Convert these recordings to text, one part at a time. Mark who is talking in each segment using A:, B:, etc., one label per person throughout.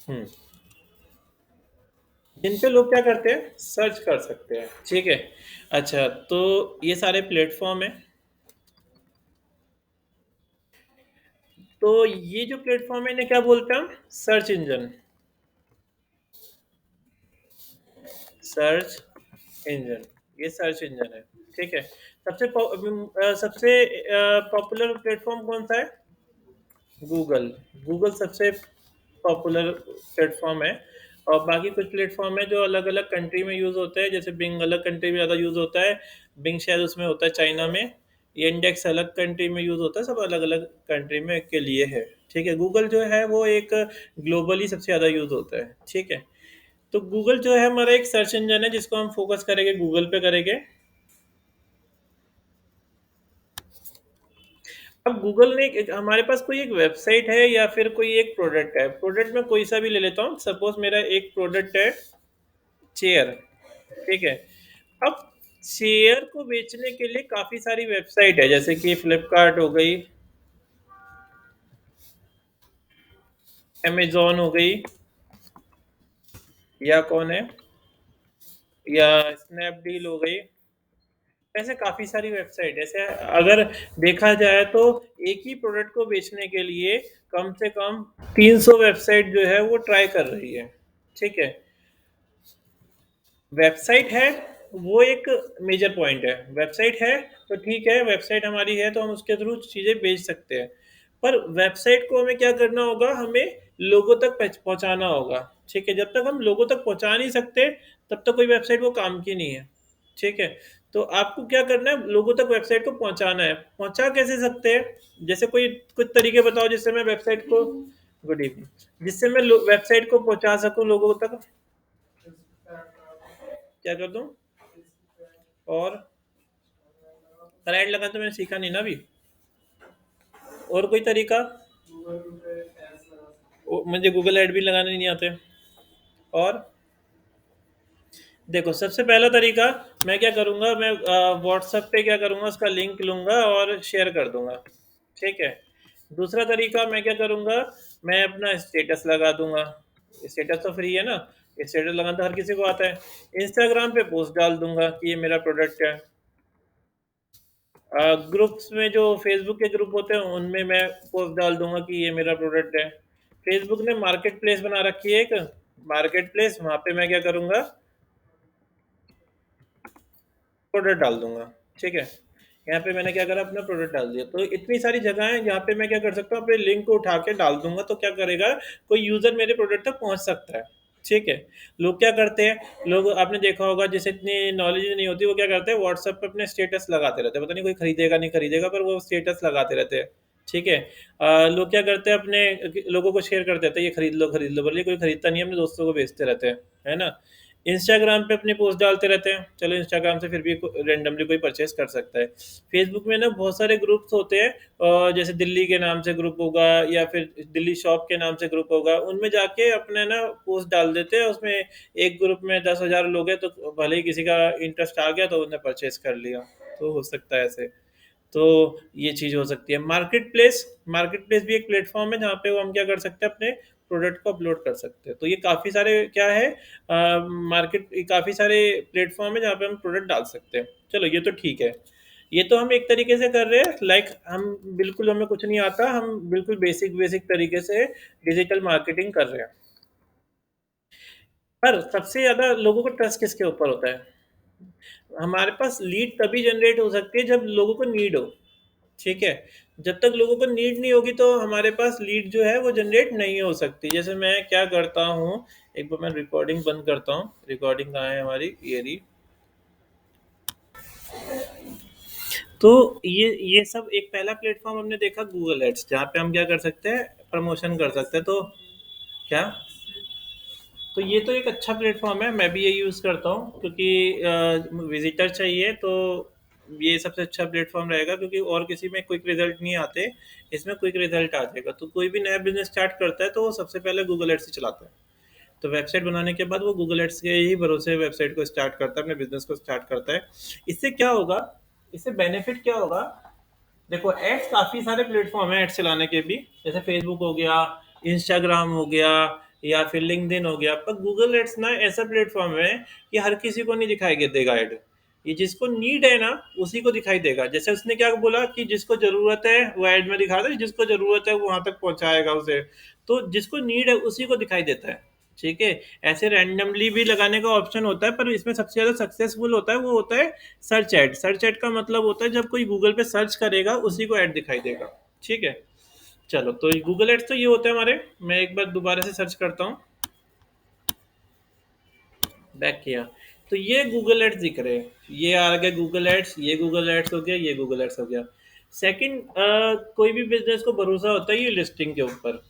A: हम्म। जिन पे लोग क्या करते हैं, सर्च कर सकते हैं, ठीक है। अच्छा, तो ये सारे प्लेटफॉर्म है। तो ये जो प्लेटफॉर्म है इन्हें क्या बोलते हैं हम? Search engine. सर्च इंजन, ये सर्च इंजन है, ठीक है। सबसे पॉपुलर प्लेटफॉर्म कौन सा है? गूगल। गूगल सबसे पॉपुलर प्लेटफॉर्म है। और बाकी कुछ प्लेटफॉर्म है जो अलग अलग कंट्री में यूज़ होते हैं, जैसे बिंग अलग कंट्री में ज़्यादा यूज़ होता है। बिंग शायद उसमें होता है चाइना में। ये इंडेक्स अलग कंट्री में यूज़ होता है, सब अलग अलग कंट्री में के लिए है। ठीक है, गूगल जो है वो एक ग्लोबली सबसे ज़्यादा यूज़ होता है, ठीक है। तो गूगल जो है हमारा एक सर्च इंजन है, जिसको हम फोकस करेंगे गूगल पे करेंगे। अब गूगल ने हमारे पास कोई एक वेबसाइट है या फिर कोई एक प्रोडक्ट है। प्रोडक्ट में कोई सा भी ले लेता हूँ, सपोज मेरा एक प्रोडक्ट है चेयर, ठीक है। अब चेयर को बेचने के लिए काफी सारी वेबसाइट है, जैसे कि फ्लिपकार्ट हो गई, अमेजोन हो गई, या कौन है, या स्नैपडील हो गई। ऐसे काफी सारी वेबसाइट ऐसे अगर देखा जाए तो एक ही प्रोडक्ट को बेचने के लिए कम से कम 300 वेबसाइट जो है वो ट्राई कर रही है, ठीक है। वेबसाइट है वो एक मेजर पॉइंट है। वेबसाइट है तो ठीक है, वेबसाइट हमारी है तो हम उसके थ्रू चीज़ें बेच सकते हैं। पर वेबसाइट को हमें क्या करना होगा, हमें लोगों तक पहुंचाना होगा, ठीक है। जब तक हम लोगों तक पहुंचा नहीं सकते तब तक कोई वेबसाइट वो काम की नहीं है, ठीक है। तो आपको क्या करना है, लोगों तक वेबसाइट को पहुंचाना है। पहुंचा कैसे सकते हैं, जैसे कोई कुछ तरीके बताओ जिससे मैं वेबसाइट को, गुड इवनिंग, जिससे मैं वेबसाइट को पहुंचा सकूं लोगों तक। क्या कर दूं? और ऐड लगा तो मैंने सीखा नहीं ना अभी। और कोई तरीका? मुझे गूगल ऐड भी लगाने नहीं आते। और देखो, सबसे पहला तरीका मैं क्या करूंगा, मैं व्हाट्सएप पे क्या करूंगा, उसका लिंक लूंगा और शेयर कर दूंगा, ठीक है। दूसरा तरीका मैं क्या करूंगा, मैं अपना स्टेटस लगा दूंगा। स्टेटस तो फ्री है ना, स्टेटस लगाना तो हर किसी को आता है। इंस्टाग्राम पे पोस्ट डाल दूंगा कि ये मेरा प्रोडक्ट है। ग्रुप्स में जो फेसबुक के ग्रुप होते हैं उनमें मैं पोस्ट डाल दूंगा कि ये मेरा प्रोडक्ट है। फेसबुक ने मार्केट प्लेस बना रखी है एक, मार्केट प्लेस, वहां पे मैं क्या करूंगा, प्रोडक्ट डाल दूंगा, ठीक है। यहाँ पे मैंने क्या करा, अपना प्रोडक्ट डाल दिया। तो इतनी सारी जगह है जहाँ पे मैं क्या कर सकता हूँ, अपने लिंक को उठा के डाल दूंगा, तो क्या करेगा, कोई यूजर मेरे प्रोडक्ट तक पहुंच सकता है, ठीक है। लोग क्या करते हैं, लोग आपने देखा होगा जिसे इतनी नॉलेज नहीं होती, वो क्या करते हैं, व्हाट्सएप पे अपने स्टेटस लगाते रहते हैं, पता नहीं कोई खरीदेगा नहीं खरीदेगा, पर वो स्टेटस लगाते रहते हैं, ठीक है। लोग क्या करते हैं, अपने लोगों को शेयर कर देते हैं, ये खरीद लो, बोलिए कोई खरीदता नहीं है, अपने दोस्तों को भेजते रहते हैं, है ना। इंस्टाग्राम पे अपनी पोस्ट डालते रहते हैं, चलो इंस्टाग्राम से फिर भी रेंडमली कोई परचेस कर सकता है। फेसबुक में ना बहुत सारे ग्रुप्स होते हैं, जैसे दिल्ली के नाम से ग्रुप होगा या फिर दिल्ली शॉप के नाम से ग्रुप होगा, उनमें जाके अपने ना पोस्ट डाल देते हैं। उसमें एक ग्रुप में 10,000 लोग हैं, तो भले ही किसी का इंटरेस्ट आ गया तो उन्हें परचेस कर लिया, तो हो सकता है ऐसे। तो ये चीज़ हो सकती है। मार्केट प्लेस भी एक प्लेटफॉर्म है जहाँ पे वो हम क्या कर सकते हैं, अपने प्रोडक्ट को अपलोड कर सकते हैं। तो ये काफ़ी सारे क्या है, मार्केट, काफ़ी सारे प्लेटफॉर्म है जहाँ पे हम प्रोडक्ट डाल सकते हैं। चलो ये तो ठीक है। ये तो हम एक तरीके से कर रहे हैं, लाइक हम बिल्कुल, हमें कुछ नहीं आता, हम बिल्कुल बेसिक बेसिक तरीके से डिजिटल मार्केटिंग कर रहे हैं। पर सबसे ज़्यादा लोगों को ट्रस्ट किसके ऊपर होता है? हमारे पास लीड तभी जनरेट हो सकती है जब लोगों को नीड हो, ठीक है। जब तक लोगों को नीड नहीं होगी तो हमारे पास लीड जो है वो जनरेट नहीं हो सकती। जैसे मैं क्या करता हूँ, एक बार मैं रिकॉर्डिंग बंद करता हूँ। रिकॉर्डिंग कहाँ है हमारी, ये रही। तो ये सब एक पहला प्लेटफॉर्म हमने देखा गूगल एड्स, जहाँ पे हम क्या कर सकते हैं, प्रमोशन कर सकते हैं। तो क्या, तो ये तो एक अच्छा प्लेटफॉर्म है, मैं भी ये यूज़ करता हूँ, क्योंकि विजिटर चाहिए तो ये सबसे अच्छा प्लेटफॉर्म रहेगा, क्योंकि और किसी में क्विक रिजल्ट नहीं आते, इसमें क्विक रिजल्ट आ जाएगा। तो कोई भी नया बिजनेस स्टार्ट करता है तो वो सबसे पहले गूगल एड्स से चलाता है। तो वेबसाइट बनाने के बाद वो गूगल एड्स के ही भरोसे वेबसाइट को स्टार्ट करता है, अपने बिजनेस को स्टार्ट करता है। इससे क्या होगा, इससे बेनिफिट क्या होगा, देखो एड्स, काफ़ी सारे प्लेटफॉर्म हैं एड्स चलाने के भी, जैसे फेसबुक हो गया, इंस्टाग्राम हो गया, या फिर लिंक्डइन हो गया। पर गूगल एड्स ना ऐसा प्लेटफॉर्म है कि हर किसी को नहीं दिखाई देगा ऐड। ये जिसको नीड है ना उसी को दिखाई देगा। जैसे उसने क्या बोला कि जिसको जरूरत है वो ऐड में दिखा दे, जिसको जरूरत है वो वहां तक पहुंचाएगा उसे। तो जिसको नीड है उसी को दिखाई देता है। ठीक है। ऐसे रैंडमली भी लगाने का ऑप्शन होता है, पर इसमें सबसे ज्यादा सक्सेसफुल होता है वो होता है सर्च एड। सर्च एड का मतलब होता है जब कोई गूगल पे सर्च करेगा उसी को ऐड दिखाई देगा। ठीक है। चलो, तो गूगल एड्स तो ये होता है हमारे। मैं एक बार दोबारा से सर्च करता हूँ। बैक किया तो ये गूगल एड्स दिख रहे हैं। ये आ गया गूगल एड्स, ये गूगल एड्स हो गया, ये गूगल एड्स हो गया। सेकंड, कोई भी बिजनेस को भरोसा होता है ये लिस्टिंग के ऊपर।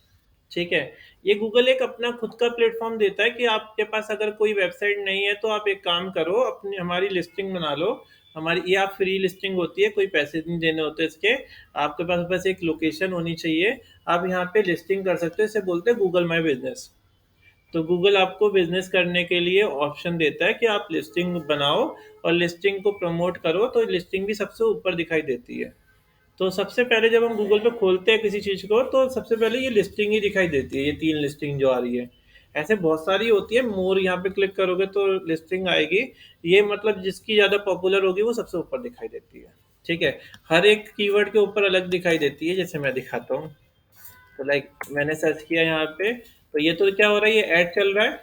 A: ठीक है। ये गूगल एक अपना खुद का प्लेटफॉर्म देता है कि आपके पास अगर कोई वेबसाइट नहीं है तो आप एक काम करो, अपनी हमारी लिस्टिंग बना लो। हमारी ये आप फ्री लिस्टिंग होती है, कोई पैसे नहीं देने होते इसके। आपके पास बस एक लोकेशन होनी चाहिए। आप यहाँ पे लिस्टिंग कर सकते हो, इसे बोलते हैं गूगल माई बिजनेस। तो गूगल आपको बिजनेस करने के लिए ऑप्शन देता है कि आप लिस्टिंग बनाओ और लिस्टिंग को प्रमोट करो, तो लिस्टिंग भी सबसे ऊपर दिखाई देती है। तो सबसे पहले जब हम गूगल पे खोलते हैं किसी चीज़ को तो सबसे पहले ये लिस्टिंग ही दिखाई देती है, ये 3 लिस्टिंग जो आ रही है। ऐसे बहुत सारी होती है, मोर यहाँ पे क्लिक करोगे तो लिस्टिंग आएगी। ये मतलब जिसकी ज़्यादा पॉपुलर होगी वो सबसे ऊपर दिखाई देती है। ठीक है। हर एक कीवर्ड के ऊपर अलग दिखाई देती है, जैसे मैं दिखाता हूँ। तो लाइक मैंने सर्च किया यहाँ पे, तो ये तो क्या हो रहा है, ये ऐड चल रहा है।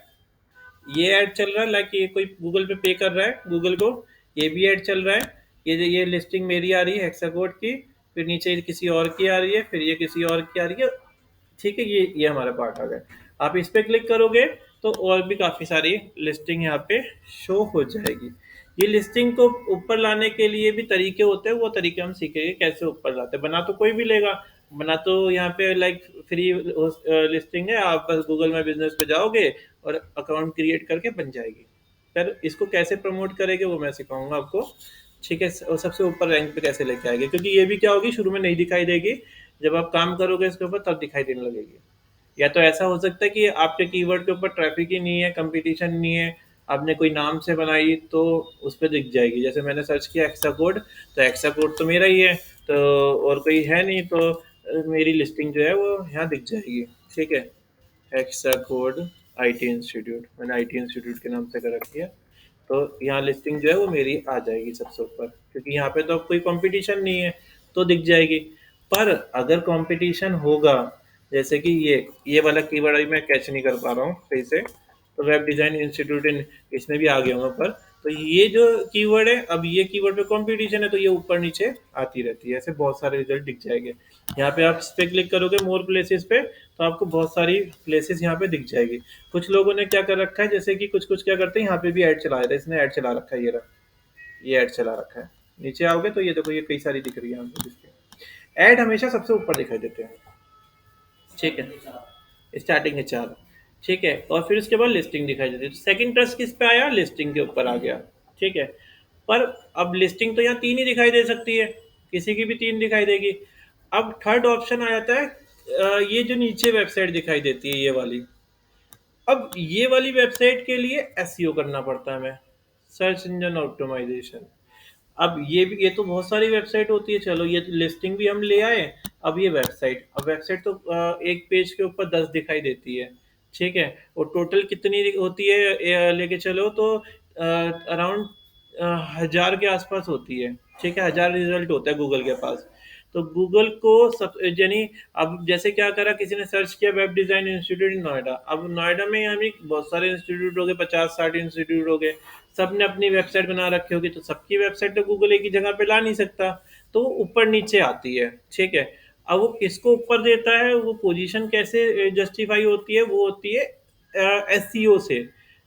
A: ये ऐड चल रहा है, लाइक ये कोई गूगल पे काम कर रहा है गूगल को। ये भी ऐड चल रहा है। ये लिस्टिंग मेरी आ रही है हेक्साकोड की। फिर नीचे किसी और की आ रही है, फिर ये किसी और की आ रही है। ठीक है। ये हमारा पार्ट आ गया। आप इस पे क्लिक करोगे तो और भी काफ़ी सारी लिस्टिंग यहाँ पे शो हो जाएगी। ये लिस्टिंग को ऊपर लाने के लिए भी तरीके होते हैं, वो तरीके हम सीखेंगे कैसे ऊपर लाते हैं। बना तो कोई भी लेगा, बना तो यहाँ पे लाइक फ्री लिस्टिंग है, आप बस गूगल में बिजनेस पे जाओगे और अकाउंट क्रिएट करके बन जाएगी। पर इसको कैसे प्रमोट करेंगे वो मैं सिखाऊंगा आपको। ठीक है। और सबसे ऊपर रैंक पे कैसे लेके आएंगे, क्योंकि ये भी क्या होगी, शुरू में नहीं दिखाई देगी। जब आप काम करोगे इसके ऊपर तब दिखाई देने लगेगी। या तो ऐसा हो सकता है कि आपके कीवर्ड के ऊपर ट्रैफिक ही नहीं है, कंपटीशन नहीं है, आपने कोई नाम से बनाई तो उस पर दिख जाएगी। जैसे मैंने सर्च किया एक्सा कोड, तो एक्सा कोड तो मेरा ही है, तो और कोई है नहीं, तो मेरी लिस्टिंग जो है वो यहाँ दिख जाएगी। ठीक है। एक्सा कोड आईटी इंस्टीट्यूट, मैंने आईटी इंस्टीट्यूट के नाम से कर रखी है। तो यहाँ लिस्टिंग जो है वो मेरी आ जाएगी सबसे ऊपर, क्योंकि यहाँ पे तो अब कोई कंपटीशन नहीं है, तो दिख जाएगी। पर अगर कंपटीशन होगा, जैसे कि ये वाला कीवर्ड अभी मैं कैच नहीं कर पा रहा हूँ सही से, तो वेब डिज़ाइन इंस्टीट्यूट इन, इसमें भी आ गया हूँ पर। तो ये जो कीवर्ड है, अब ये कीवर्ड पे कंपटीशन है तो ये ऊपर नीचे आती रहती है। ऐसे बहुत सारे रिजल्ट दिख जाएंगे। यहाँ पे आप इस पे क्लिक करोगे मोर प्लेसेस पे, तो आपको बहुत सारी प्लेसेस यहाँ पे दिख जाएगी। कुछ लोगों ने क्या कर रखा है, जैसे कि कुछ कुछ क्या करते हैं, यहाँ पे भी ऐड चला रहे हैं। इसने ऐड चला रखा है, ये रहा, ये ऐड चला रखा है। नीचे आओगे तो ये देखो, ये कई सारी दिख रही है यहाँ पे। ऐड हमेशा सबसे ऊपर दिखाई देते हैं। ठीक है। स्टार्टिंग है 4। ठीक है। और फिर उसके बाद लिस्टिंग दिखाई देती है। तो सेकंड ट्रस्ट किस पे आया, लिस्टिंग के ऊपर आ गया। ठीक है। पर अब लिस्टिंग तो यहाँ 3 ही दिखाई दे सकती है, किसी की भी 3 दिखाई देगी। अब थर्ड ऑप्शन आ जाता है, ये जो नीचे वेबसाइट दिखाई देती है ये वाली। अब ये वाली वेबसाइट के लिए एसईओ करना पड़ता है हमें, सर्च इंजन ऑप्टिमाइजेशन। अब ये तो बहुत सारी वेबसाइट होती है, चलो ये लिस्टिंग भी हम ले आए। अब ये वेबसाइट, अब वेबसाइट तो एक पेज के ऊपर 10 दिखाई देती है। ठीक है। और टोटल कितनी होती है, लेके चलो तो अराउंड 1000 के आसपास होती है। ठीक है। 1000 रिजल्ट होता है गूगल के पास। तो गूगल को सब यानी, अब जैसे क्या करा, किसी ने सर्च किया वेब डिजाइन इंस्टीट्यूट इन नोएडा। अब नोएडा में यहाँ भी बहुत सारे इंस्टीट्यूट हो गए, 50-60 इंस्टीट्यूट हो गए। सब ने अपनी वेबसाइट बना रखी होगी, तो सबकी वेबसाइट तो गूगल एक ही जगह पे ला नहीं सकता, तो वो ऊपर नीचे आती है। ठीक है। अब वो किसको ऊपर देता है, वो पोजीशन कैसे जस्टिफाई होती है, वो होती है एसईओ से।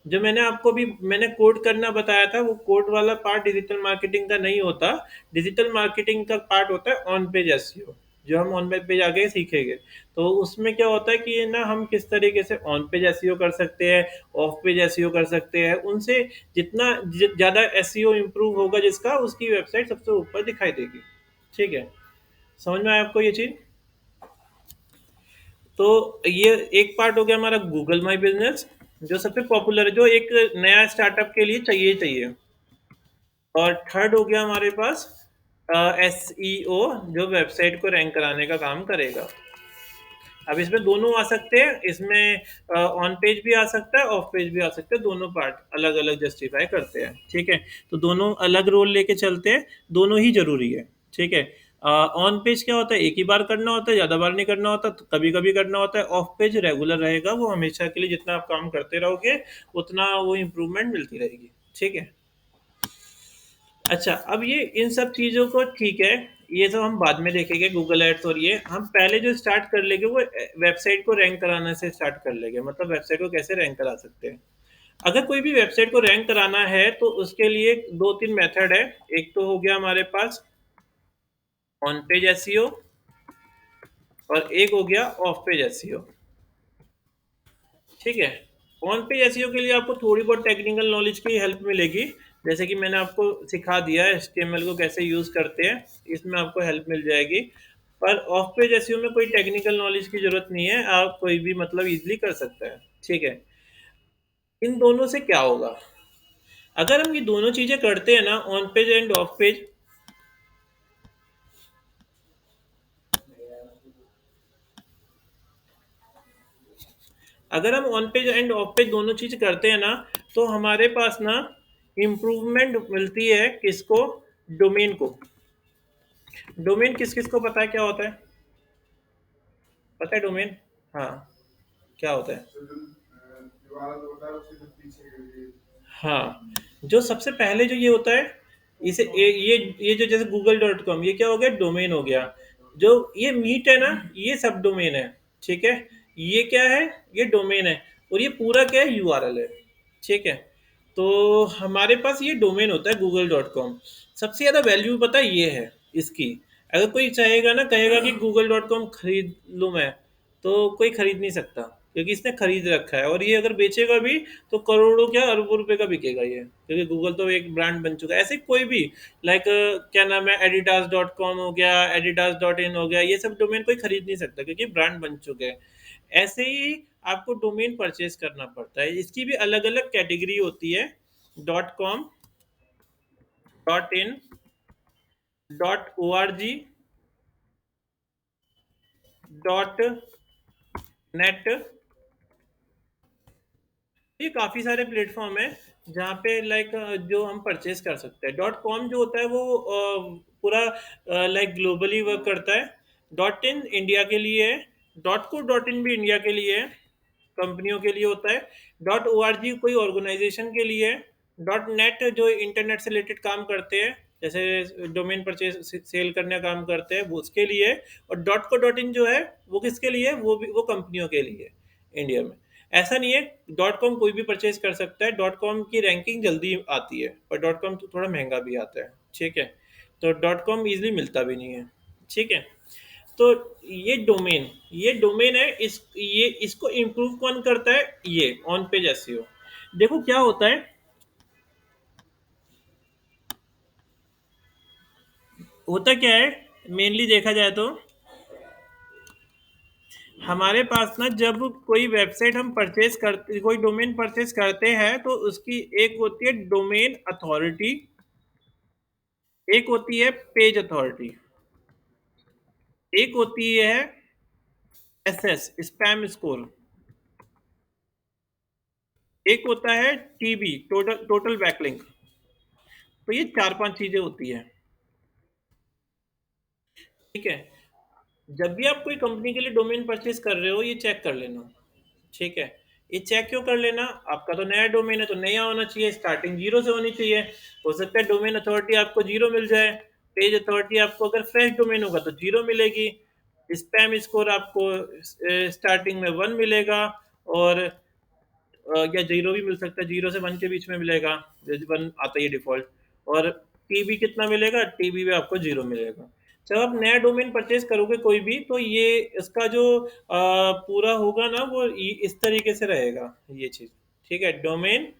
A: जो मैंने आपको भी मैंने कोड करना बताया था, वो कोड वाला पार्ट डिजिटल मार्केटिंग का नहीं होता। डिजिटल मार्केटिंग का पार्ट होता है ऑन पेज एसईओ, जो हम ऑन पेज आगे सीखेंगे। तो उसमें क्या होता है कि ना हम किस तरीके से ऑन पेज एसईओ कर सकते हैं, ऑफ पेज एसईओ कर सकते हैं। उनसे जितना ज़्यादा एसईओ इम्प्रूव होगा जिसका, उसकी वेबसाइट सबसे ऊपर दिखाई देगी। ठीक है। समझ में आया आपको ये चीज़? तो ये एक पार्ट हो गया हमारा गूगल माई बिजनेस, जो सबसे पॉपुलर है, जो एक नया स्टार्टअप के लिए चाहिए ही चाहिए। और थर्ड हो गया हमारे पास एस ई ओ, जो वेबसाइट को रैंक कराने का काम करेगा। अब इसमें दोनों आ सकते हैं, इसमें ऑन पेज भी आ सकता है, ऑफ पेज भी आ सकते हैं, दोनों पार्ट अलग-अलग जस्टिफाई करते हैं, ठीक है? तो दोनों अलग रोल लेके चलते हैं, दोनों ही ज़रूरी है, ठीक है? ऑन पेज क्या होता है, एक ही बार करना होता है, ज़्यादा बार नहीं करना होता, तो कभी-कभी करना होता है। ऑफ पेज रेगुलर रहेगा, वो हमेशा के लिए जितना आप काम करते रहोगे, उतना वो इम्प्रूवमेंट मिलती रहेगी, ठीक है? अच्छा, अब ये इन सब चीज़ों को ठीक है, ये सब हम बाद में देखेंगे गूगल एड्स और ये, हम पहले जो स्टार्ट कर लेंगे वो वेबसाइट को रैंक कराने से स्टार्ट कर लेंगे, मतलब वेबसाइट को कैसे रैंक करा सकते हैं। अगर कोई भी वेबसाइट को रैंक कराना है तो उसके लिए 2-3 मेथड है। एक तो हो गया हमारे पास ऑन पेज एसईओ और एक हो गया ऑफ पेज एसईओ, ठीक है? ऑन पेज एसईओ के लिए आपको थोड़ी बहुत टेक्निकल नॉलेज की हेल्प मिलेगी, जैसे कि मैंने आपको सिखा दिया है एचटीएमएल को कैसे यूज़ करते हैं, इसमें आपको हेल्प मिल जाएगी। पर ऑफ पेज एसईओ में कोई टेक्निकल नॉलेज की ज़रूरत नहीं है, आप कोई भी मतलब ईज़िली कर सकता है, ठीक है? इन दोनों से क्या होगा? अगर हम ये दोनों चीज़ें करते हैं ना, on page end of page, अगर हम on page end of page दोनों चीज़ करते हैं ना, तो हमारे पास ना इम्प्रूवमेंट मिलती है किसको? डोमेन को। डोमेन किस-किस को पता है क्या होता है? पता है डोमेन? हाँ, क्या होता है? हाँ, जो सबसे पहले जो ये होता है, इसे ये जो जैसे google.com ये क्या हो गया? डोमेन हो गया। जो ये मीट है ना, ये सब डोमेन है, ठीक है? ये क्या है? ये डोमेन है और ये पूरा क्या है? यूआरएल है, ठीक है? तो हमारे पास ये डोमेन होता है google.com। सबसे ज़्यादा वैल्यू पता है ये है इसकी। अगर कोई चाहेगा ना, कहेगा कि google.com खरीद लूँ मैं, तो कोई खरीद नहीं सकता, क्योंकि इसने खरीद रखा है और ये अगर बेचेगा भी तो करोड़ों क्या अरबों रुपए का बिकेगा ये, क्योंकि गूगल तो एक ब्रांड बन चुका है। ऐसे कोई भी लाइक क्या नाम है, एडिडास.com हो गया, एडिडास.इन हो गया, ये सब डोमेन कोई खरीद नहीं सकता क्योंकि ब्रांड बन चुके हैं। ऐसे ही आपको डोमेन परचेज करना पड़ता है, इसकी भी अलग अलग कैटेगरी होती है। Dot com, dot in, dot O R G, dot net, ये काफ़ी सारे प्लेटफॉर्म है जहाँ पे लाइक जो हम परचेज कर सकते हैं। डॉट कॉम जो होता है वो पूरा लाइक ग्लोबली वर्क करता है। डॉट इन इंडिया के लिए है, डॉट को डॉट इन भी इंडिया के लिए है, कंपनियों के लिए होता है। डॉट ओ आर जी कोई ऑर्गेनाइजेशन के लिए है। डॉट नेट जो इंटरनेट से रिलेटेड काम करते हैं, जैसे डोमेन परचेज सेल करने का काम करते हैं, वो उसके लिए है। और डॉट को डॉट इन जो है वो किसके लिए है? वो भी वो कंपनियों के लिए है इंडिया में। ऐसा नहीं है, डॉट कॉम कोई भी परचेज कर सकता है। डॉट कॉम की रैंकिंग जल्दी आती है, पर डॉट कॉम तो थोड़ा महंगा भी आता है, ठीक है? तो डॉट कॉम ईजिली मिलता भी नहीं है, ठीक है? तो ये डोमेन है, ये इसको इम्प्रूव कौन करता है? ये ऑन पेज एसईओ। देखो क्या होता है, होता क्या है, मेनली देखा जाए तो हमारे पास ना जब कोई वेबसाइट हम परचेज करते, कोई डोमेन परचेज करते हैं, तो उसकी एक होती है डोमेन अथॉरिटी, एक होती है पेज अथॉरिटी, एक होती है एसएस स्पैम स्कोर, एक होता है टीबी टोटल टोटल बैकलिंक। तो ये 4-5 चीजें होती है, ठीक है? जब भी आप कोई कंपनी के लिए डोमेन परचेज कर रहे हो, ये चेक कर लेना, ठीक है? ये चेक क्यों कर लेना? आपका तो नया डोमेन है तो नया होना चाहिए, स्टार्टिंग जीरो से होनी चाहिए। हो सकता है डोमेन अथॉरिटी आपको जीरो मिल जाए, पेज अथॉरिटी आपको अगर फ्रेश डोमेन होगा तो जीरो मिलेगी, स्पैम स्कोर आपको स्टार्टिंग में 1 मिलेगा, और या जीरो भी मिल सकता है, जीरो से 1 के बीच में मिलेगा, 1 आता ही है डिफॉल्ट। और टीबी कितना मिलेगा? टीबी में आपको जीरो मिलेगा। जब आप नया डोमेन परचेज करोगे कोई भी, तो ये इसका जो पूरा होगा ना, वो इस तरीके से रहेगा ये चीज़, ठीक है? डोमेन,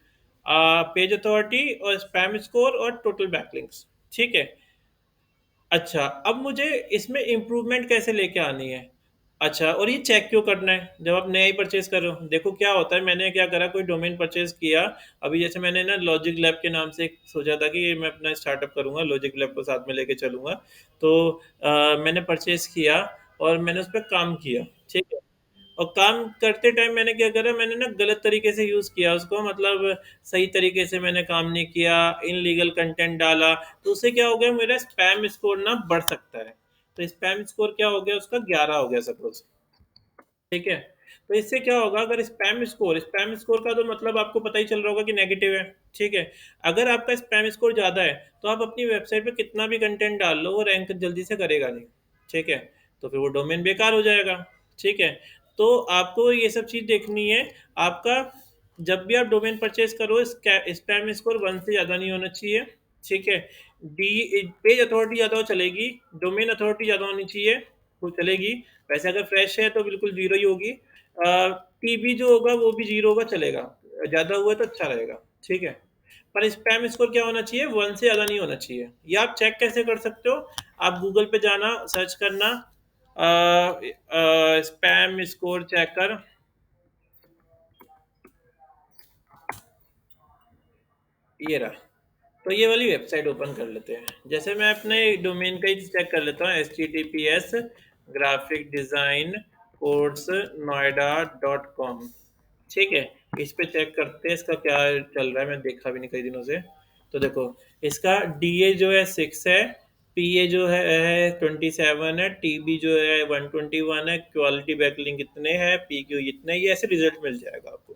A: पेज अथॉरिटी और स्पैम स्कोर और टोटल बैकलिंक्स, ठीक है? अच्छा, अब मुझे इसमें इम्प्रूवमेंट कैसे लेके आनी है? अच्छा, और ये चेक क्यों करना है जब आप नया ही परचेज़ कर रहे हो? देखो क्या होता है, मैंने क्या करा, कोई डोमेन परचेज़ किया, अभी जैसे मैंने ना लॉजिक लैब के नाम से एक सोचा था कि मैं अपना स्टार्टअप करूँगा, लॉजिक लैब को साथ में लेके चलूँगा। तो मैंने परचेज़ किया और मैंने उस पे काम किया, ठीक है? और काम करते टाइम मैंने क्या करा, मैंने ना गलत तरीके से यूज़ किया उसको, मतलब सही तरीके से मैंने काम नहीं किया, इनलीगल कंटेंट डाला, तो उससे क्या हो गया, मेरा स्पैम स्कोर ना बढ़ सकता है। तो स्पैम स्कोर क्या हो गया, उसका 11 हो गया सपोज। ठीक है। तो इससे क्या होगा, अगर स्पैम स्कोर का तो मतलब आपको पता ही चल रहा होगा कि नेगेटिव है। ठीक है। अगर आपका स्पैम स्कोर ज़्यादा है, तो आप अपनी वेबसाइट पे कितना भी कंटेंट डाल लो, वो रैंक जल्दी से करेगा नहीं। ठीक है। तो फिर वो डोमेन बेकार हो जाएगा। ठीक है। तो आपको ये सब चीज़ देखनी है। आपका जब भी आप डोमेन परचेज करो, स्पैम स्कोर 1 से ज़्यादा नहीं होना चाहिए। ठीक है। पेज अथॉरिटी ज़्यादा चलेगी, डोमेन अथॉरिटी ज़्यादा होनी चाहिए, वो चलेगी। वैसे अगर फ्रेश है तो बिल्कुल जीरो ही होगी। टीबी जो होगा वो भी जीरो होगा, चलेगा। ज़्यादा हुआ तो अच्छा रहेगा। ठीक है। पर स्पैम स्कोर क्या होना चाहिए, 1 से ज़्यादा नहीं होना चाहिए। ये आप चेक कैसे कर सकते हो, आप गूगल पे जाना, सर्च करना स्पैम स्कोर चेकर। ये रहा। तो ये वाली वेबसाइट ओपन कर लेते हैं। जैसे मैं अपने डोमेन का ही चेक कर लेता हूँ, https graphic design course noida.com। ठीक है। इस पे चेक करते हैं इसका क्या चल रहा है, मैं देखा भी नहीं कई दिनों से। तो देखो, इसका डीए जो है 6 है, पीए जो है 27 है, टीबी जो है 121 है, क्वालिटी बैकलिंक कितने हैं, पीक्यू इतने, ये ऐसे रिजल्ट मिल जाएगा आपको।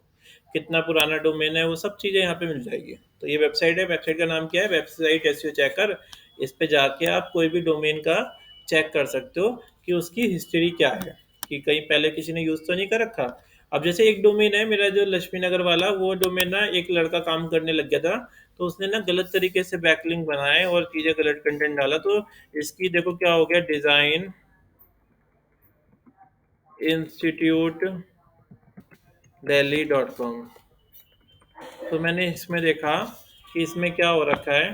A: कितना पुराना डोमेन है, वो सब चीज़ें यहाँ पे मिल जाएगी। तो ये वेबसाइट है, वेबसाइट का नाम क्या है, वेबसाइट एसईओ चेकर। इस पे जाके आप कोई भी डोमेन का चेक कर सकते हो कि उसकी हिस्ट्री क्या है, कि कहीं पहले किसी ने यूज़ तो नहीं कर रखा। अब जैसे एक डोमेन है मेरा जो लक्ष्मी नगर वाला, वो डोमेन ना एक लड़का काम करने लग गया था, तो उसने ना गलत तरीके से बैकलिंक बनाए और चीज़ें गलत कंटेंट डाला। तो इसकी देखो क्या हो गया, डिज़ाइन इंस्टीट्यूट दिल्ली.com। तो मैंने इसमें देखा कि इसमें क्या हो रखा है।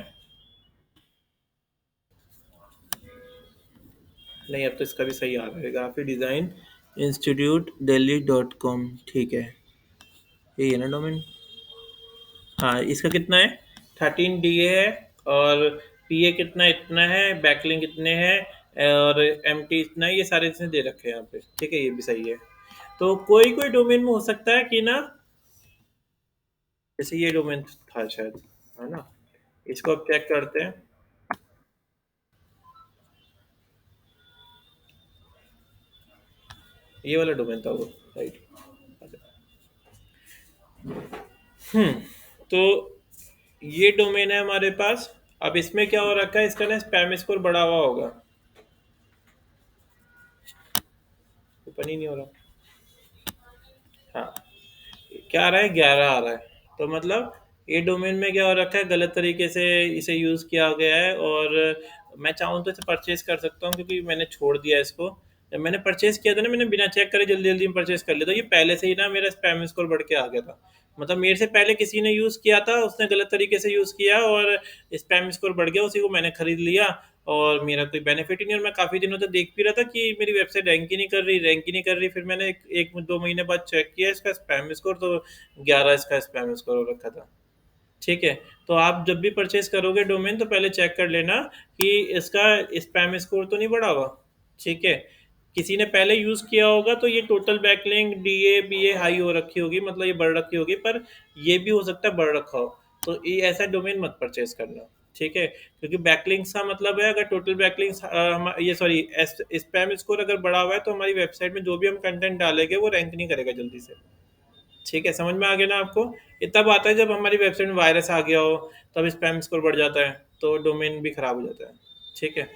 A: नहीं, अब तो इसका भी सही आ रहा है, ग्राफिक डिज़ाइन इंस्टीट्यूट दिल्ली.com। ठीक है। यही है ना डोमेन। हाँ, इसका कितना है, 13 DA है, और पीए कितना, इतना है, बैकलिंक कितने हैं, और एमटी इतना है, ये सारे इसने दे रखे हैं यहाँ पे। ठीक है, ये भी सही है। तो कोई कोई डोमेन में हो सकता है कि ना, जैसे ये डोमेन था शायद, है ना, इसको अब चेक करते हैं। ये वाला डोमेन था वो, राइट। हम्म। तो ये डोमेन है हमारे पास। अब इसमें क्या हो रखा है, इसका ना स्पैम स्कोर बढ़ा हुआ होगा, ओपन ही नहीं हो रहा। हाँ, क्या आ रहा है, 11 आ रहा है। तो मतलब ये डोमेन में क्या हो रखा है, गलत तरीके से इसे यूज़ किया गया है। और मैं चाहूँ तो इसे परचेज कर सकता हूँ, क्योंकि मैंने छोड़ दिया इसको। जब मैंने परचेज किया था ना, मैंने बिना चेक करे जल्दी जल्दी में परचेज कर लिया था। ये पहले से ही ना मेरा स्पैम स्कोर बढ़ के आ गया था। मतलब मेरे से पहले किसी ने यूज़ किया था, उसने गलत तरीके से यूज़ किया और स्पैम स्कोर बढ़ गया, उसी को मैंने खरीद लिया। और मेरा कोई बेनिफिट ही नहीं। और मैं काफ़ी दिनों तक देख भी रहा था कि मेरी वेबसाइट रैंक ही नहीं कर रही, रैंक ही नहीं कर रही। फिर मैंने एक दो महीने बाद चेक किया इसका स्पैम स्कोर, तो 11 इसका स्पैम स्कोर हो रखा था। ठीक है। तो आप जब भी परचेज करोगे डोमेन, तो पहले चेक कर लेना कि इसका स्पैम स्कोर तो नहीं बढ़ा हुआ। ठीक है। किसी ने पहले यूज़ किया होगा तो ये total backlink DA BA high हो रखी होगी, मतलब ये बढ़ रखी होगी, पर ये भी हो सकता है बढ़ रखा हो। तो ये ऐसा डोमेन मत परचेज करना। ठीक है। क्योंकि बैकलिंक्स का मतलब है, अगर टोटल बैकलिंक्स ये सॉरी स्पैम स्कोर अगर बढ़ा हुआ है, तो हमारी वेबसाइट में जो भी हम कंटेंट डालेंगे वो रैंक नहीं करेगा जल्दी से। ठीक है, समझ में आ गया ना आपको। ये तब आता है जब हमारी वेबसाइट में वायरस आ गया हो, तब स्पैम स्कोर बढ़ जाता है, तो डोमेन भी खराब हो जाता है। ठीक है।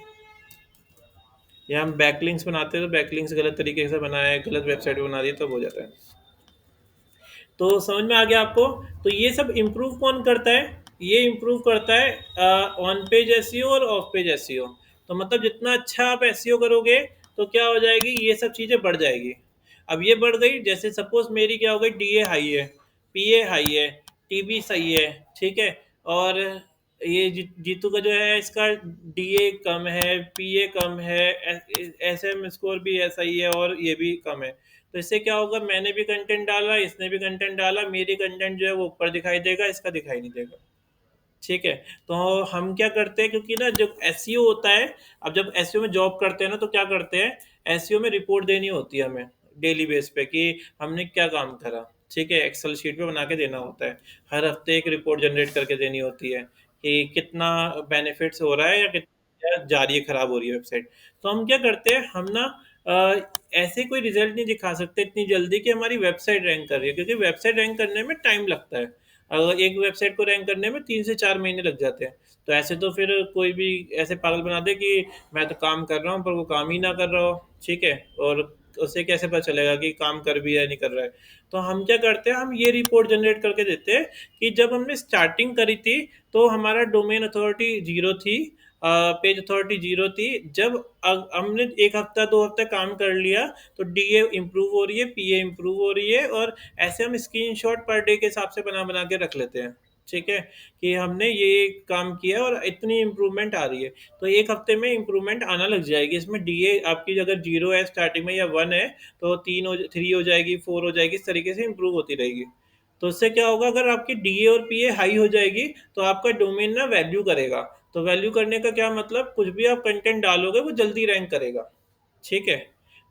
A: या हम बैकलिंक्स बनाते हैं, तो बैकलिंक्स गलत तरीके से बनाए, गलत वेबसाइट बना दी, तब हो जाता है। तो समझ में आ गया आपको। तो ये सब इम्प्रूव कौन करता है, ये इम्प्रूव करता है ऑन पेज एसईओ और ऑफ पेज एसईओ। तो मतलब जितना अच्छा आप एसईओ करोगे, तो क्या हो जाएगी, ये सब चीज़ें बढ़ जाएगी। अब ये बढ़ गई, जैसे सपोज मेरी क्या हो गई, डीए हाई है, पीए हाई है, टीबी सही है। ठीक है। और ये जीतू का जो है, इसका डीए कम है, पीए कम है, एसएम स्कोर भी ऐसा ही है, और ये भी कम है। तो इससे क्या होगा, मैंने भी कंटेंट डाला, इसने भी कंटेंट डाला, मेरी कंटेंट जो है वो ऊपर दिखाई देगा, इसका दिखाई नहीं देगा। ठीक है। तो हम क्या करते हैं, क्योंकि ना जब एसईओ होता है, अब जब एसईओ में जॉब करते हैं ना, तो क्या करते हैं, एसईओ में रिपोर्ट देनी होती है हमें। डेली बेस पे कि हमने क्या काम करा, ठीक है? एक्सेल शीट पे बना के देना होता है। हर हफ्ते एक रिपोर्ट जनरेट करके देनी होती है कि कितना बेनिफिट्स हो रहा है या कितना जा रही है, खराब हो रही है वेबसाइट। तो हम क्या करते हैं, हम ना ऐसे कोई रिजल्ट नहीं दिखा सकते इतनी जल्दी कि हमारी वेबसाइट रैंक कर रही है, क्योंकि वेबसाइट रैंक करने में टाइम लगता है। एक वेबसाइट को रैंक करने में 3 से 4 महीने लग जाते हैं। तो ऐसे तो फिर कोई भी ऐसे पागल बना दे कि मैं तो काम कर रहा हूँ, पर वो काम ही ना कर रहा हो, ठीक है? और उसे कैसे पता चलेगा कि काम कर भी है, नहीं कर रहा है? तो हम क्या करते हैं, हम ये रिपोर्ट जनरेट करके देते हैं कि जब हमने स्टार्टिंग करी थी, तो हमारा डोमेन अथॉरिटी 0 थी, पेज अथॉरिटी 0 थी। जब हमने 1 हफ्ता 2 हफ्ता काम कर लिया, तो डीए इम्प्रूव हो रही है, पीए इम्प्रूव हो रही है, और ऐसे हम स्क्रीनशॉट पर डे के हिसाब से बना-बना के रख लेते हैं, ठीक है? कि हमने ये काम किया है और इतनी इम्प्रूवमेंट आ रही है। तो 1 हफ्ते में इम्प्रूवमेंट आना लग जाएगी। इसमें डीए आपकी अगर 0 है स्टार्टिंग में या 1 है, तो 3 हो जाएगी, 4 हो जाएगी, इस तरीके से इम्प्रूव होती रहेगी। तो इससे क्या होगा, अगर आपकी डीए और पीए हाई हो जाएगी, तो आपका डोमेन ना वैल्यू करेगा। तो वैल्यू करने का क्या मतलब, कुछ भी आप कंटेंट डालोगे वो जल्दी रैंक करेगा, ठीक है?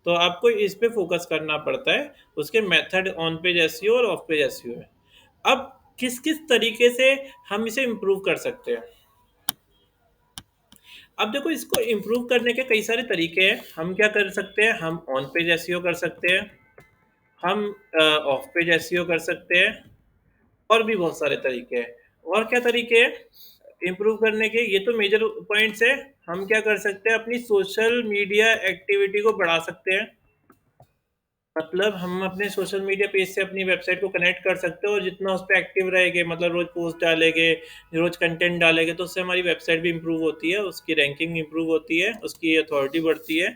A: तो आपको इस पे फ़ोकस करना पड़ता है। उसके मेथड ऑन पेज एसईओ और ऑफ पेज एसईओ है। अब किस-किस तरीके से हम इसे इम्प्रूव कर सकते हैं? अब देखो, इसको इम्प्रूव करने के कई सारे तरीके हैं। हम क्या कर सकते हैं, हम ऑन पेज एसईओ कर सकते हैं, हम ऑफ पेज एसईओ कर सकते हैं, और भी बहुत सारे तरीके हैं। और क्या तरीके हैं इम्प्रूव करने के? ये तो मेजर पॉइंट्स है। हम क्या कर सकते हैं, अपनी सोशल मीडिया एक्टिविटी को बढ़ा सकते हैं। मतलब हम अपने सोशल मीडिया पेज से अपनी वेबसाइट को कनेक्ट कर सकते हो, और जितना उस पे एक्टिव रहेंगे, मतलब रोज़ पोस्ट डालेंगे, रोज़ कंटेंट डालेंगे, तो उससे हमारी वेबसाइट भी इम्प्रूव होती है, उसकी रैंकिंग इम्प्रूव होती है, उसकी अथॉरिटी बढ़ती है,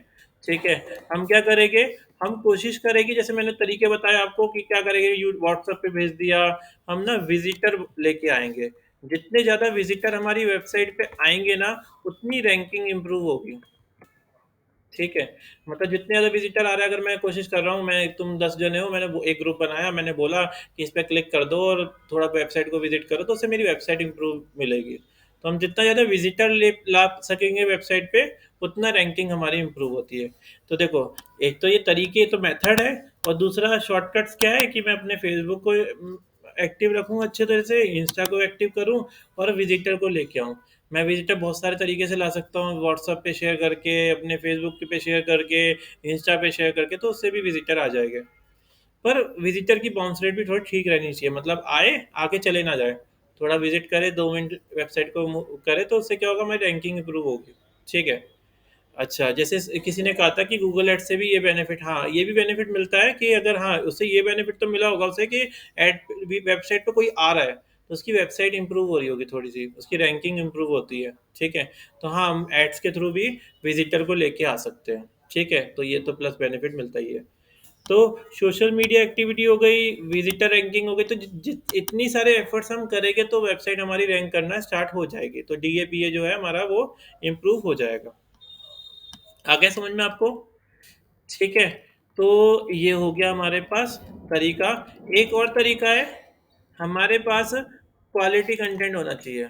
A: ठीक है? हम क्या करेंगे, हम कोशिश करेंगे, जैसे मैंने तरीके बताए आपको कि क्या करेंगे, यू व्हाट्सएप पे भेज दिया, हम ना विज़िटर लेके आएँगे। जितने ज़्यादा विज़िटर हमारी वेबसाइट पे आएँगे ना, उतनी रैंकिंग इम्प्रूव होगी। ठीक है? मतलब जितने ज़्यादा विज़िटर आ रहे हैं, अगर मैं कोशिश कर रहा हूँ, मैं तुम 10 जने हो, मैंने वो एक ग्रुप बनाया, मैंने बोला कि इस पे क्लिक कर दो और थोड़ा वेबसाइट को विज़िट करो, तो उससे मेरी वेबसाइट इम्प्रूव मिलेगी। तो हम जितना ज़्यादा विज़िटर ले ला सकेंगे वेबसाइट पे, उतना रैंकिंग हमारी इम्प्रूव होती है। तो देखो, एक तो ये तरीके, तो मेथड है, और दूसरा शॉर्टकट्स क्या है कि मैं अपने फ़ेसबुक को एक्टिव रखूँ अच्छे तरह से, इंस्टा को एक्टिव करूँ, और विज़िटर को लेके आऊँ। मैं विज़िटर बहुत सारे तरीके से ला सकता हूँ, व्हाट्सएप पे शेयर करके, अपने फ़ेसबुक पे शेयर करके, इंस्टा पे शेयर करके, तो उससे भी विज़िटर आ जाएँगे। पर विज़िटर की बाउंस रेट भी थोड़ी ठीक रहनी चाहिए, मतलब आए, आके चले ना जाएँ। थोड़ा विज़िट करे, 2 मिनट वेबसाइट को करे, तो उससे क्या होगा, हमारी रैंकिंग इम्प्रूव होगी। ठीक है? अच्छा, जैसे किसी ने कहा था कि गूगल एड्स से भी ये बेनिफिट, हाँ, ये भी बेनिफिट मिलता है कि अगर, हाँ, उससे ये बेनिफिट तो मिला होगा उसे कि एड वेबसाइट पे कोई आ रहा है, तो उसकी वेबसाइट इम्प्रूव हो रही होगी थोड़ी-सी, उसकी रैंकिंग इम्प्रूव होती है, ठीक है? तो हाँ, हम एड्स के थ्रू भी विज़िटर को लेके आ सकते हैं, ठीक है? तो ये तो प्लस बेनिफिट मिलता ही है। तो सोशल मीडिया एक्टिविटी हो गई, विज़िटर रैंकिंग हो गई, तो जि जि इतनी सारे एफर्ट्स हम करेंगे, तो वेबसाइट हमारी रैंक करना स्टार्ट हो जाएगी। तो डीएपीए जो है हमारा, वो इम्प्रूव हो जाएगा। आ गया समझ में आपको? ठीक है, तो ये हो गया हमारे पास तरीका। एक और तरीका है, हमारे पास क्वालिटी कंटेंट होना चाहिए।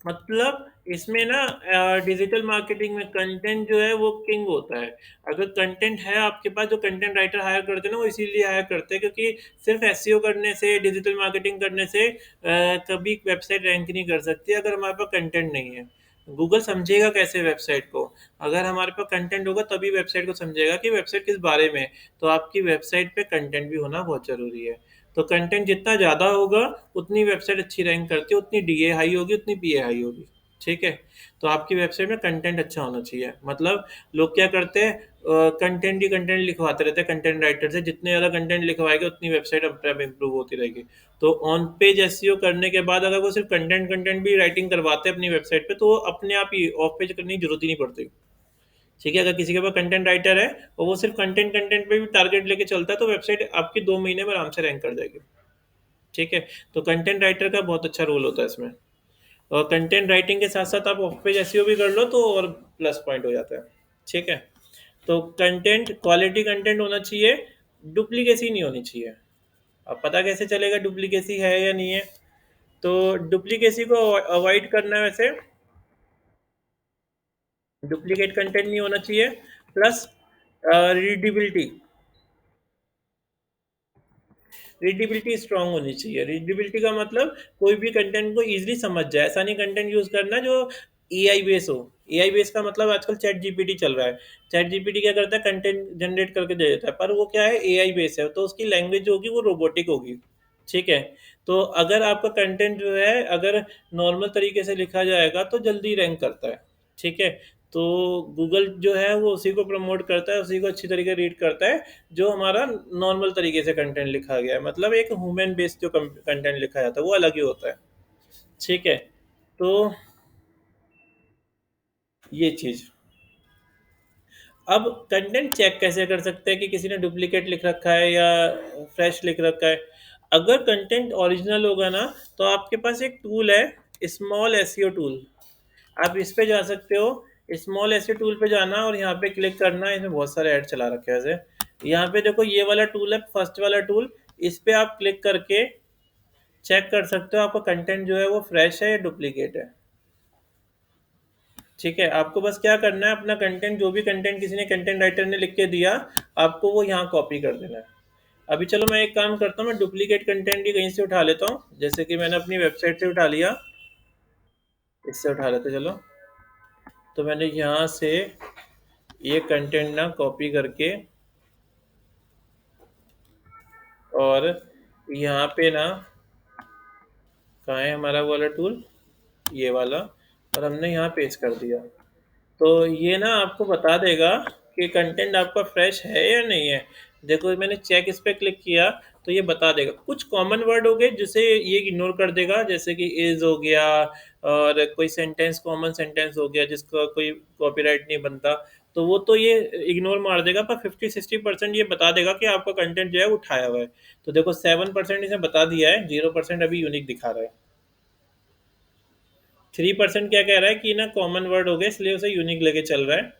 A: मतलब इसमें ना डिजिटल मार्केटिंग में कंटेंट जो है वो किंग होता है। अगर कंटेंट है आपके पास, जो कंटेंट राइटर हायर करते हैं ना, वो इसीलिए हायर करते हैं क्योंकि सिर्फ़ एसईओ करने से, डिजिटल मार्केटिंग करने से कभी वेबसाइट रैंक नहीं कर सकती अगर हमारे पास कंटेंट नहीं है। गूगल समझेगा कैसे वेबसाइट को? अगर हमारे पास कंटेंट होगा तभी वेबसाइट को समझेगा कि वेबसाइट किस बारे में है। तो आपकी वेबसाइट पे कंटेंट भी होना बहुत ज़रूरी है। तो कंटेंट जितना ज़्यादा होगा, उतनी वेबसाइट अच्छी रैंक करती है, उतनी डीए हाई होगी, उतनी पीए हाई होगी, ठीक है? तो आपकी वेबसाइट में कंटेंट अच्छा होना चाहिए। मतलब लोग क्या करते हैं, कंटेंट ही कंटेंट लिखवाते रहते हैं कंटेंट राइटर से, जितने ज़्यादा कंटेंट लिखवाएँगे उतनी वेबसाइट अपने आप इम्प्रूव होती रहेगी। तो ऑन पेज एसईओ करने के बाद अगर वो सिर्फ़ कंटेंट भी राइटिंग करवाते हैं अपनी वेबसाइट पे, तो वो अपने आप ही ऑफ पेज करने की ज़रूरत ही नहीं पड़ती। ठीक है? अगर किसी के पास कंटेंट राइटर है और वो सिर्फ़ कंटेंट पे भी टारगेट लेके चलता है, तो वेबसाइट आपकी 2 महीने में आराम से रैंक कर जाएगी। ठीक है? तो कंटेंट राइटर का बहुत अच्छा रोल होता है इसमें। और कंटेंट राइटिंग के साथ-साथ आप ऑफ पेज एसईओ भी कर लो, तो और प्लस पॉइंट हो जाता है। ठीक है? तो कंटेंट, क्वालिटी कंटेंट होना चाहिए, डुप्लीकेसी नहीं होनी चाहिए। अब पता कैसे चलेगा डुप्लीकेसी है या नहीं है? तो डुप्लीकेसी को अवॉइड करना है वैसे, डुप्लीकेट कंटेंट नहीं होना चाहिए, प्लस रीडेबिलिटी, रीडेबिलिटी स्ट्रांग होनी चाहिए। रीडेबिलिटी का मतलब कोई भी कंटेंट को इजीली समझ जाए, ऐसा नहीं कंटेंट यूज करना जो एआई बेस हो। एआई बेस का मतलब आजकल चैट जीपीटी चल रहा है। चैट जीपीटी क्या करता है, कंटेंट जनरेट करके दे देता है, पर वो क्या है, एआई बेस है, तो उसकी लैंग्वेज होगी वो रोबोटिक होगी। ठीक है। तो अगर आपका कंटेंट जो है, अगर नॉर्मल तरीके से लिखा जाएगा तो जल्दी रैंक करता है। ठीक है। तो गूगल जो है वो उसी को प्रमोट करता है, उसी को अच्छी तरीके रीड करता है जो हमारा नॉर्मल तरीके से कंटेंट लिखा गया है, मतलब एक ह्यूमन बेस्ड जो कंटेंट लिखा जाता है वो अलग ही होता है। ठीक है। तो ये चीज़, अब कंटेंट चेक कैसे कर सकते हैं कि किसी ने डुप्लीकेट लिख रखा है या फ्रेश लिख रखा है। अगर कंटेंट ओरिजिनल होगा ना, तो आपके पास एक टूल है, स्मॉल एसईओ टूल। आप इस पे जा सकते हो, स्मॉल एसईओ टूल पे जाना और यहाँ पे क्लिक करना। इसमें बहुत सारे ऐड चला रखे हैं ऐसे। यहाँ पे देखो ये वाला टूल है, फर्स्ट वाला टूल। इस पे आप क्लिक करके चेक कर सकते हो आपका कंटेंट जो है वो फ्रेश है या डुप्लीकेट है। ठीक है। आपको बस क्या करना है, अपना कंटेंट, जो भी कंटेंट किसी ने कंटेंट राइटर ने लिख के दिया, आपको वो यहाँ कॉपी कर देना है। अभी चलो मैं एक काम करता हूँ, मैं डुप्लीकेट कंटेंट ही कहीं से उठा लेता हूँ, जैसे कि मैंने अपनी वेबसाइट से उठा लिया। इससे उठा लेते चलो। तो मैंने यहाँ से ये कंटेंट ना कॉपी करके, और यहाँ पे ना, कहाँ है हमारा वो वाला टूल, ये वाला, और हमने यहाँ पेस्ट कर दिया। तो ये ना आपको बता देगा कि कंटेंट आपका फ्रेश है या नहीं है। देखो मैंने चेक इस पे क्लिक किया, तो ये बता देगा। कुछ कॉमन वर्ड हो गए जिसे ये इग्नोर कर देगा, जैसे कि इज हो गया, और कोई सेंटेंस, कॉमन सेंटेंस हो गया जिसका कोई कॉपीराइट नहीं बनता, तो वो तो ये इग्नोर मार देगा। पर 50-60% ये बता देगा कि आपका कंटेंट जो है उठाया हुआ है। तो देखो 7% इसे बता दिया है, 0% अभी यूनिक दिखा रहा है। 3% क्या कह रहा है कि ना कॉमन वर्ड हो गए इसलिए उसे यूनिक लेके चल रहा है।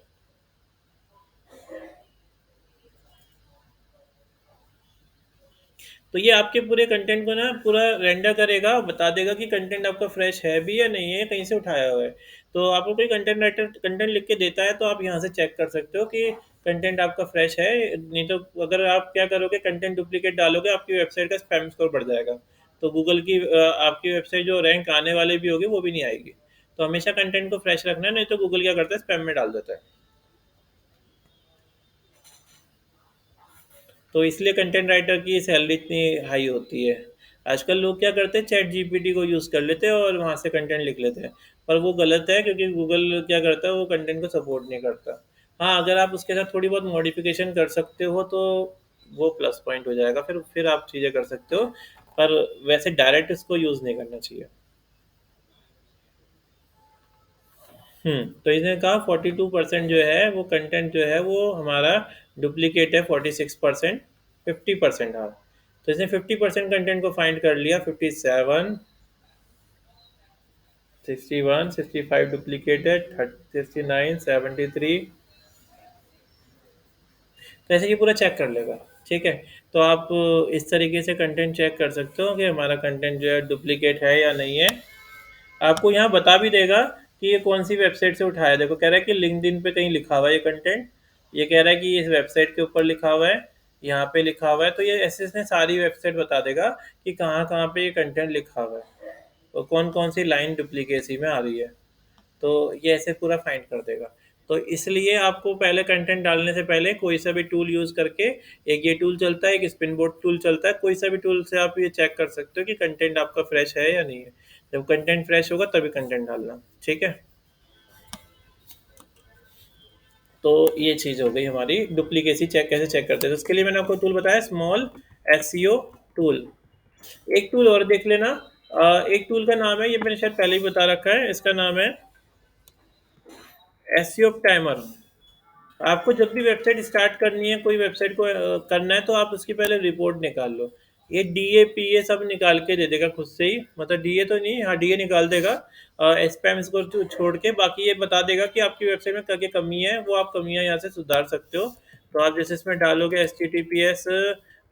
A: तो ये आपके पूरे कंटेंट को ना पूरा रेंडर करेगा और बता देगा कि कंटेंट आपका फ्रेश है भी या नहीं है, कहीं से उठाया हुआ है। तो आपको कोई कंटेंट राइटर कंटेंट लिख के देता है तो आप यहाँ से चेक कर सकते हो कि कंटेंट आपका फ्रेश है। नहीं तो अगर आप क्या करोगे, कंटेंट डुप्लीकेट डालोगे, आपकी वेबसाइट का स्पैम स्कोर बढ़ जाएगा। तो गूगल की आपकी वेबसाइट जो रैंक आने वाले भी होगी वो भी नहीं आएगी। तो हमेशा कंटेंट को फ्रेश रखना है, नहीं तो गूगल क्या करता है, स्पैम में डाल देता है। तो इसलिए कंटेंट राइटर की सैलरी इतनी हाई होती है। आजकल लोग क्या करते हैं, चैट जीपीटी को यूज़ कर लेते हैं और वहाँ से कंटेंट लिख लेते हैं। पर वो गलत है, क्योंकि गूगल क्या करता है, वो कंटेंट को सपोर्ट नहीं करता। हाँ, अगर आप उसके साथ थोड़ी बहुत मॉडिफिकेशन कर सकते हो तो वो प्लस पॉइंट हो जाएगा, फिर आप चीज़ें कर सकते हो। पर वैसे डायरेक्ट इसको यूज़ नहीं करना चाहिए। तो इसने कहा 42% जो है वो कंटेंट जो है वो हमारा डुप्लीकेट है, 46%, 50%। हाँ, तो इसने 50% कंटेंट को फाइंड कर लिया। 57, 61, 65 डुप्लीकेटेड, 69, 73। तो ऐसे ये पूरा चेक कर लेगा। ठीक है। तो आप इस तरीके से कंटेंट चेक कर सकते हो कि हमारा कंटेंट जो है डुप्लीकेट है या नहीं है। आपको यहाँ बता भी देगा कि ये कौन सी वेबसाइट से उठाया है। देखो कह रहा है कि लिंक्डइन पे कहीं लिखा हुआ है ये कंटेंट। ये कह रहा है कि इस वेबसाइट के ऊपर लिखा हुआ है, यहाँ पे लिखा हुआ है। तो ये ऐसे इसने सारी वेबसाइट बता देगा कि कहाँ कहाँ पे ये कंटेंट लिखा हुआ है और कौन कौन सी लाइन डुप्लीकेसी में आ रही है। तो ये ऐसे पूरा फाइंड कर देगा। तो इसलिए आपको पहले कंटेंट डालने से पहले कोई सा भी टूल यूज़ करके, एक ये टूल चलता है, एक स्पिन बोर्ड टूल चलता है, कोई सा भी टूल से आप ये चेक कर सकते हो कि कंटेंट आपका फ्रेश है या नहीं है। जब कंटेंट फ्रेश होगा तभी कंटेंट डालना। ठीक है। तो ये चीज़ हो गई हमारी, डुप्लीकेसी चेक कैसे चेक करते हैं। तो उसके लिए मैंने आपको टूल बताया, स्मॉल एसईओ टूल। एक टूल और देख लेना। एक टूल का नाम है, ये मैंने शायद पहले ही बता रखा है, इसका नाम है एसईओ टाइमर। आपको जब भी वेबसाइट स्टार्ट करनी है, कोई वेबसाइट को करना है, तो आप उसकी पहले रिपोर्ट निकाल लो। ये डीए पीए सब निकाल के दे देगा खुद से ही, मतलब डीए तो नहीं, हाँ डीए निकाल देगा। स्पैम इसको छोड़ के बाकी ये बता देगा कि आपकी वेबसाइट में क्या क्या कमी है, वो आप कमियां यहाँ से सुधार सकते हो। तो आप जैसे इसमें डालोगे HTTPS,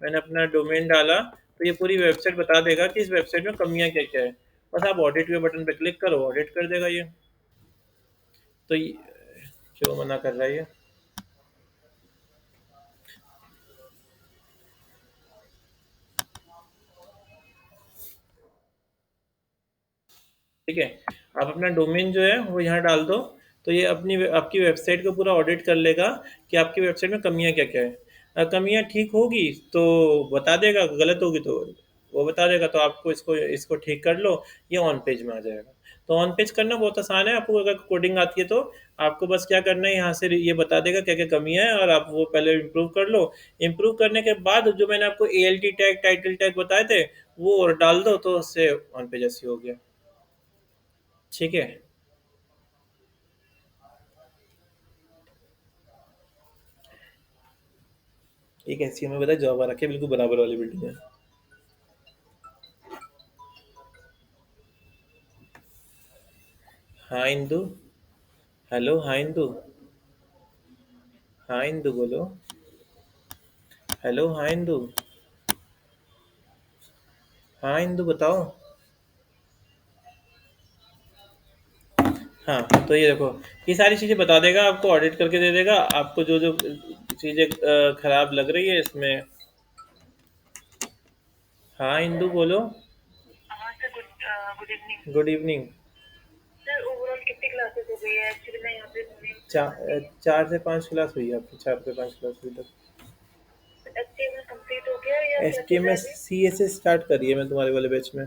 A: मैंने अपना डोमेन डाला, तो ये पूरी वेबसाइट बता देगा कि इस वेबसाइट में कमियां क्या क्या है। बस आप ऑडिट के बटन पे क्लिक करो, ऑडिट कर देगा ये। तो क्यों मना कर रहा है ये। ठीक है? आप अपना डोमेन जो है वो यहाँ डाल दो, तो ये आपकी वेबसाइट को पूरा ऑडिट कर लेगा कि आपकी वेबसाइट में कमियाँ क्या-क्या हैं। कमियाँ ठीक होगी तो बता देगा, गलत होगी तो वो बता देगा, तो आपको इसको इसको ठीक कर लो, ये ऑन पेज में आ जाएगा। तो ऑन पेज करना बहुत आसान है, आपको अगर कोडिंग आती है तो आपको बस क्या करना है, यहाँ से ये बता देगा क्या-क्या कमियाँ हैं और आप वो पहले इम्प्रूव कर लो। इम्प्रूव करने के बाद जो मैंने आपको ALT टैग, टाइटल टैग बताए थे, वो और डाल दो, तो उससे ऑन पेज एसईओ हो गया। ठीक है? एक ऐसी हमें बताया जॉब आ रखी है बिल्कुल बराबर वाली बिल्डिंग है। हाँ इंदु। हेलो, हाँ इंदु। हाँ इंदु बोलो। हेलो, हाँ इंदु। हाँ इंदु बताओ। हाँ, तो ये देखो, ये सारी चीज़ें बता देगा, आपको ऑडिट करके दे देगा, आपको जो जो चीज़ें खराब लग रही है इसमें। हाँ इंदु बोलो। हाँ sir, good evening. Good evening. Sir overall कितनी क्लासेस हो गई है? एक्चुअली मैं यहाँ पे चार से पाँच क्लास हुई है आपकी, 4 से 5 क्लास हुई तक। एचटीएमएल कंप्लीट हो गया या एचटीएमएल सीएसएस स्टार्ट करी है मैं तुम्हारे वाले बैच में।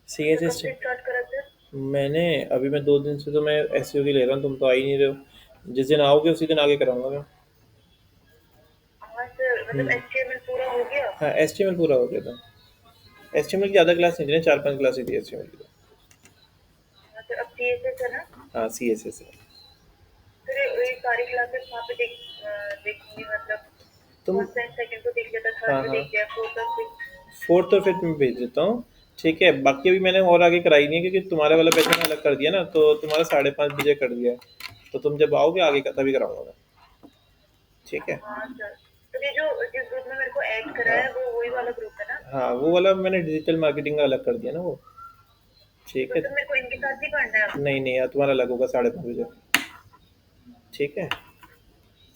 A: सीएसएस स्टार्ट करा सर मैंने। अभी मैं 2 दिन से तो मैं एसईओ की ले रहा हूँ, तुम तो आ ही नहीं रहे हो। जिस दिन आओगे उसी दिन आगे कराऊंगा मैं। हाँ सर, मतलब एचटीएमएल पूरा हो गया? हाँ, एचटीएमएल पूरा हो गया था। एचटीएमएल की ज़्यादा क्लास नहीं थी, 4-5 क्लास ही थी एचटीएमएल की। हाँ सर, अब सीएसएस है ना? हाँ सीएसएस है। सर ये सारी क्लासेस वहाँ पे देखूंगी, मतलब तुम फर्स्ट एंड सेकंड तो देख लेता, थर्ड में देख लिया, फोर्थ और फिफ्थ में भेज देता हूँ। ठीक है, बाकी अभी मैंने और आगे कराई नहीं है क्योंकि तुम्हारे वाला पैसा अलग कर दिया ना, तो तुम्हारा 5:30 बजे कर दिया है, तो तुम जब आओगे आगे का तभी कराऊंगा मैं। ठीक है। हाँ सर, तो ये जो जिस ग्रुप में मेरे को ऐड करा है वो वही वाला ग्रुप है ना? हाँ, वो वाला मैंने डिजिटल मार्केटिंग का अलग कर दिया ना वो। ठीक है, तो मेरे को इनके साथ ही पढ़ना है? नहीं नहीं यार, तुम्हारा अलग होगा 5:30 बजे। ठीक है,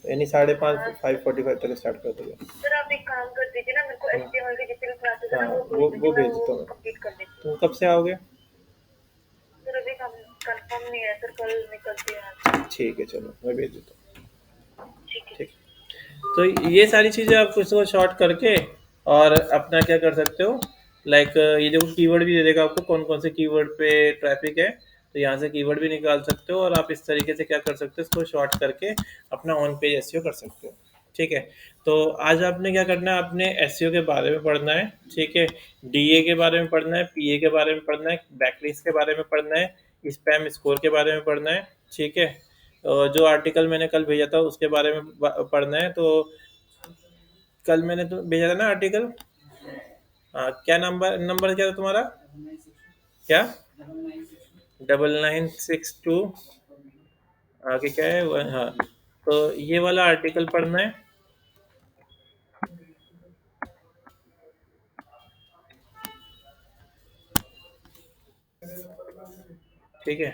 A: यानी 5:30 5:45 तक स्टार्ट कर दोगे। सर आप एक काम कर दीजिए ना, मेरे को एचटीएमएल की जितनी क्लासेस है ना वो भेज देता हूँ, कंप्लीट कर देती हूँ। तुम कब से आओगे? सर अभी कंफर्म नहीं है सर, कल निकलती है। ठीक है, चलो मैं भेज देता हूँ। ठीक है। तो ये सारी चीज़ें आप इसको शॉर्ट करके और अपना क्या कर सकते हो, लाइक ये देखो कीवर्ड भी दे देगा आपको, कौन कौन से कीवर्ड पे ट्रैफिक है, तो यहाँ से कीवर्ड भी निकाल सकते हो और आप इस तरीके से क्या कर सकते हो, इसको शॉर्ट करके अपना ऑन पेज एसईओ कर सकते हो। ठीक है, तो आज आपने क्या करना है, आपने एसईओ के बारे में पढ़ना है। ठीक है, डीए के बारे में पढ़ना है, पीए के बारे में पढ़ना है, बैकलिस्ट के बारे में पढ़ना है, स्पैम स्कोर के बारे में पढ़ना है। ठीक है, जो आर्टिकल मैंने कल भेजा था उसके बारे में पढ़ना है। तो कल मैंने तो भेजा था ना आर्टिकल। हाँ, क्या नंबर नंबर क्या था तुम्हारा? क्या? 9962। आगे क्या है हाँ, तो ये वाला आर्टिकल पढ़ना है। ठीक है,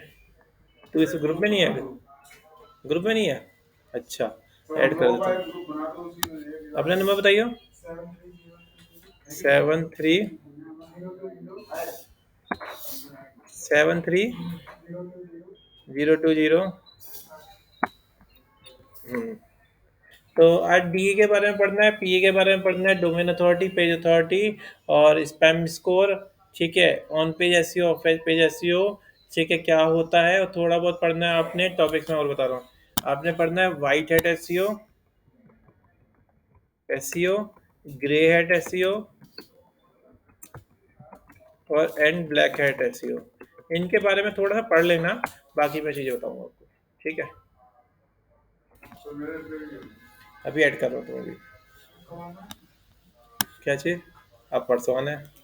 A: तू इस ग्रुप में नहीं है? ग्रुप में नहीं है? अच्छा, ऐड कर देता हूँ। अपना नंबर बताइए। 73 73 020। तो आज डीए के बारे में पढ़ना है, पीए के बारे में पढ़ना है, डोमेन अथॉरिटी, पेज अथॉरिटी और स्पैम स्कोर। ठीक है, on page SEO, of page SEO. ठीक है, क्या होता है और थोड़ा बहुत पढ़ना है आपने टॉपिक्स में, और बता रहा हूँ। आपने पढ़ना है white hat SEO, SEO, grey hat SEO और एंड ब्लैक हैट एसईओ। इनके बारे में थोड़ा सा पढ़ लेना, बाकी मैं चीज़ें बताऊंगा आपको। ठीक है, अभी ऐड कर रहा हूँ तुम्हें भी। क्या चीज़? आप परसों आना है।